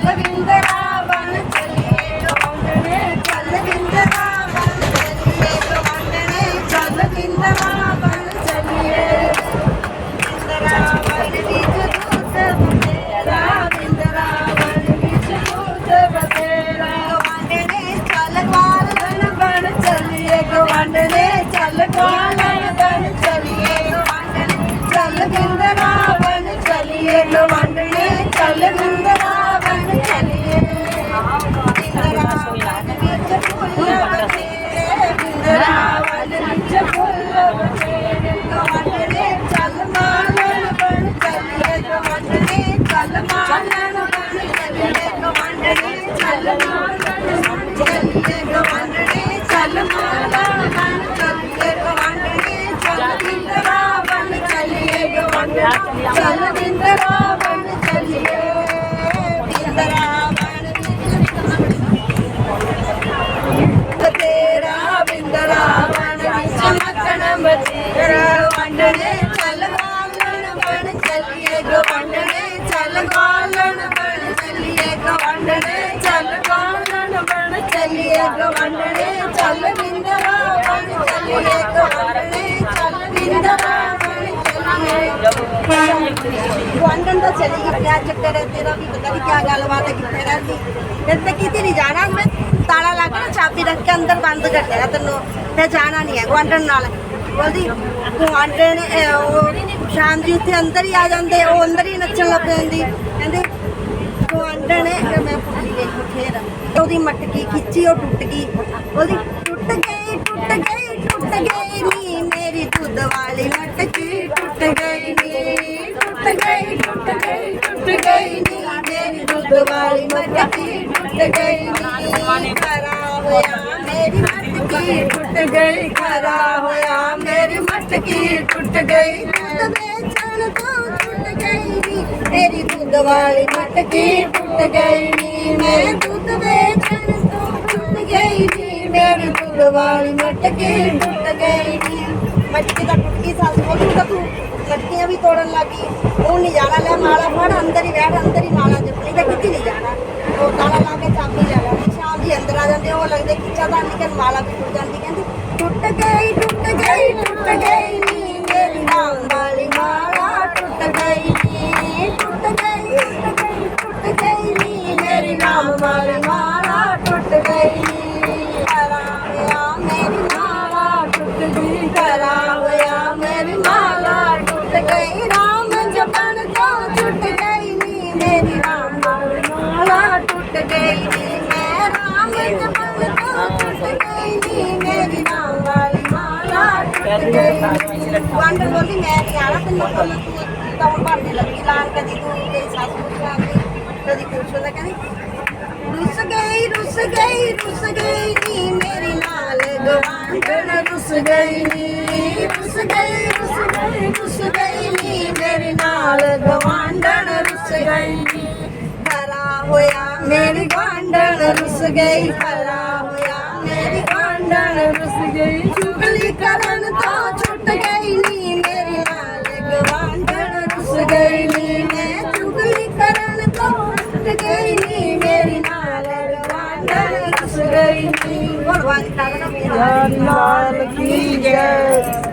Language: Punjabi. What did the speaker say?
ਵਿੰਦਰਾਵਨ ਚੱਲੀਏ ਗਵਾਂਢਣੇ ਚੱਲ ਵਿੰਦਰਾਵਨ ਚੱਲੀਏ ਗਵਾਂਢਣੇ ਚੱਲ ਵਿੰਦਰਾਵਨ ਚੱਲੀਏ ਵਿੰਦਰਾਵਨ ਵਿੱਚ ਦੂਤ ਬਥੇਰਾ ਵਿੰਦਰਾਵਨ ਵਿੱਚ ਦੂਤ ਬਥੇਰਾ ਗਵਾਂਢਣੇ ਚੱਲ ਗਵਾਲਣ ਬਣ ਚੱਲੀਏ ਗਵਾਂਢਣੇ ਚੱਲ ਗਵਾਲਣ ਬਣ ਚੱਲੀਏ ਗਵਾਂਢਣੇ ਚੱਲ ਵਿੰਦਰਾਵਨ ਚੱਲੀਏ ਗਵਾਂਢਣੇ ਚੱਲ ਵਿੰਦਰਾਵਨ ਚੱਲੀਏ ਵਿੰਦਰਾਵਨ ਵਿੱਚ ਫੁੱਲ ਬਥੇਰੇ ਵਿੰਦਰਾਵਨ ਵਿੱਚ ਫੁੱਲ ਬਥੇਰੇ ਗਵਾਂਢਣੇ ਚੱਲ ਮਾਲਣ ਬਣ ਚੱਲੀਏ ਗਵਾਂਢਣੇ ਚੱਲ ਮਾਲਣ ਬਣ ਚੱਲੀਏ ਗਵਾਂਢਣੇ ਚੱਲ ਮਾਲਣ ਬਣ ਚੱਲੀਏ ਗਵਾਂਢਣੇ ਚੱਲ ਮਾਲਣ ਬਣ ਚੱਲੀਏ ਗਵਾਂਢਣੇ ਚੱਲ ਵਿੰਦਰਾਵਨ ਚੱਲੀਏ ਗਵਾਂਢਣੇ ਚੱਲ ਵਿੰਦਰਾਵਨ ਚੱਲੀਏ ਵਿੰਦਰਾਵਨ ਤੇਰਾ ਵਿੰਦਰਾਵਨ ਵਿੱਚ ਮੱਖਣ ਬਥੇਰਾ ਗਵਾਂਢਣੇ ਚੱਲ ਗਵਾਲਣ ਬਣ ਚੱਲੀਏ ਗਵਾਂਢਣੇ ਚੱਲ ਗਵਾਲਣ ਬਣ ਚੱਲੀਏ ਗਵਾਂਢਣੇ ਚੱਲ ਗਵਾਲਣ ਬਣ ਚੱਲੀਏ ਗਵਾਂਢਣੇ ਚੱਲ ਵਿੰਦਰਾਵਨ ਚੱਲੀਏ ਗਵਾਂਢਣੇ ਚੱਲ ਵਿੰਦਰਾਵਨ ਚੱਲੀਏ ਗਵਾਂਢਣ ਤਾਂ ਚਲੀ ਗਈ ਕਿਆ ਚੱਕਰ ਹੈ ਤੇਰਾ ਵੀ ਪਤਾ ਨਹੀਂ ਕਿਆ ਗੱਲਬਾਤ ਹੈ ਕਿੱਥੇ ਰਹਿੰਦੀ ਫਿਰ ਤੇ ਕਿਤੇ ਨਹੀਂ ਜਾਣਾ ਮੈਂ ਤਾਲਾ ਲਾ ਕੇ ਨਾ ਚਾਬੀ ਰੱਖ ਕੇ ਅੰਦਰ ਬੰਦ ਕਰ ਦੇਣਾ ਤੈਨੂੰ ਫਿਰ ਜਾਣਾ ਨਹੀਂ ਹੈ ਗਵਾਂਢਣ ਨਾਲ ਬੋਲਦੀ ਗਵਾਂਢਣ ਉਹ ਸ਼ਾਮ ਜੀ ਉੱਥੇ ਅੰਦਰ ਹੀ ਆ ਜਾਂਦੇ ਉਹ ਅੰਦਰ ਹੀ ਨੱਚਣ ਲੱਗ ਪੈਂਦੀ ਕਹਿੰਦੇ ਗਵਾਂਢਣ ਮੈਂ ਭੁੱਲ ਗਈ ਫੇਰ ਉਹਦੀ ਮਟਕੀ ਖਿੱਚੀ ਉਹ ਟੁੱਟ ਗਈ ਬੋਲਦੀ ਟੁੱਟ ਗਈ ਟੁੱਟ ਗਈ ਟੁੱਟ ਗਈ ਨੀ ਮੇਰੀ ਦੁੱਧ ਵਾਲੀ ਮਟਕੀ ਟੁੱਟ ਗਈ ਨੀ ਟੁੱਟ ਗਈ ਟੁੱਟ ਗਈ ਟੁੱਟ ਗਈ ਨੀ ਮੇਰੀ ਦੁੱਧ ਵਾਲੀ ਮਟਕੀ ਟੁੱਟ ਗਈ ਨੀ ਖਰਾ ਹੋਇਆ ਮੇਰੀ ਮਟਕੀ ਟੁੱਟ ਗਈ ਖਰਾ ਹੋਇਆ ਮੇਰੀ ਮਟਕੀ ਟੁੱਟ ਗਈ ਦੁੱਧ ਵੇਚਣ ਤੋਂ ਟੁੱਟ ਗਈ ਨੀ ਮੇਰੀ ਦੁੱਧ ਵਾਲੀ ਮਟਕੀ ਟੁੱਟ ਗਈ ਨੀ ਮੈਂ ਦੁੱਧ ਵੇਚਣ ਤੋਂ ਟੁੱਟ ਗਈ ਨੀ ਮੇਰੀ ਦੁੱਧ ਵਾਲੀ ਮਟਕੀ ਟੁੱਟ ਗਈ ਨੀ ਮਟਕੀ ਦਾ ਟੁੱਟ ਗਈ ਸੱਸ ਬੋਲੀ ਤਾਂ ਤੂੰ ਮਟਕੀਆਂ ਵੀ ਤੋੜਨ ਲੱਗੀ ਉਹ ਨਹੀਂ ਜਾਣਾ ਲੈ ਮਾਲਾ ਫੜ ਅੰਦਰ ਹੀ ਬੈਠ ਅੰਦਰ ਹੀ ਨਾਲਾ ਜਪਣੀ ਤਾਂ ਕਿੱਥੇ ਨਹੀਂ ਜਾਣਾ ਉਹ ਤਾਲਾ ਲਾ ਕੇ ਚਾਬੀ ਲੈ ਲੈਣੀ ਸ਼ਾਮ ਜੀ ਅੰਦਰ ਆ ਜਾਂਦੇ ਉਹ ਲੱਗਦੇ ਖਿੱਚਾ ਤਾਂ ਨਿਕਲ ਮਾਲਾ ਵੀ ਟੁੱਟ ਜਾਂਦੀ ਕਹਿੰਦੀ ਟੁੱਟ ਗਈ ਨੀ ਮੇਰੀ ਨਾਮ ਵਾਲੀ ਮਾਲਾ ਟੁੱਟ ਗਈ ਨੀ ਟੁੱਟ ਗਈ ਨੀ ਮੇਰੀ ਨਾਮ ਵਾਲੀ ਮਾਲਾ ਟੁੱਟ ਗਈ ਨੀ ਖਰਾ ਹੋਇਆ ਮੇਰੀ ਮਾਲਾ ਟੁੱਟ ਗਈ ਖਰਾ ਹੋਇਆ ਮੇਰੀ ਮਾਲਾ ਟੁੱਟ ਗਈ ਰਾਮ ਜਪਣ ਤੋਂ ਟੁੱਟ ਗਈ ਨੀ ਮੇਰੀ ਰਾਮ ਵਾਲੀ ਮਾਲਾ ਟੁੱਟ ਗਈ ਨੀ ਮੈਂ ਰਾਮ ਜਪਣ ਤੋਂ ਟੁੱਟ ਗਈ ਨੀ ਮੇਰੀ ਰਾਮ ਵਾਲੀ ਮਾਲਾ ਟੁੱਟ ਗਈ ਵੰਡ ਬੋਲੀ ਮੈਂ ਨਹੀਂ ਆਣਾ ਤੈਨੂੰ ਕੋਲ ਤੂੰ ਤਾਂ ਹੁਣ ਭਾਂਡੇ ਲੱਗੀ ਲਾਣ ਕਦੀ ਤੂੰ ਤੇ ਸੱਸ ਨੂੰ ਲਾਂਗੀ ਕਦੀ ਕੁਛ ਹੁੰਦਾ ਕਹਿੰਦੀ ਰੁੱਸ ਗਈ ਨੀ ਮੇਰੀ ਨਾਲ ਗਵਾਂਢਣ ਰੁੱਸ ਗਈ ਨੀ ਰੁੱਸ ਗਈ ਨੀ ਮੇਰੀ ਨਾਲ ਗਵਾਂਢਣ ਰੁੱਸ ਗਈ ਨੀ ਖਰਾ ਹੋਇਆ ਮੇਰੀ ਗਵਾਂਢਣ ਰੁੱਸ ਗਈ ਖਰਾ ਹੋਇਆ ਮੇਰੀ ਗਵਾਂਢਣ ਰੁੱਸ ਗਈ ਚੁਗਲੀ ਕਰਨ ਤੋਂ ਛੁੱਟ ਗਈ ਨੀ ਮੇਰੀ ਨਾਲ ਗਵਾਂਢਣ ਰੁੱਸ ਗਈ ਨੀ ਮੈਂ ਚੁਗਲੀ ਕਰਨ ਤੋਂ ਛੁੱਟ ਗਈ ਨੀ ਮੇਰੀ ਨਾਲ ਗਵਾਂਢਣ ਰੁੱਸ ਗਈ ਨੀ ਭਗਵਾਨ ਦਾ ਨਾਮ ਕੀ ਜੈ।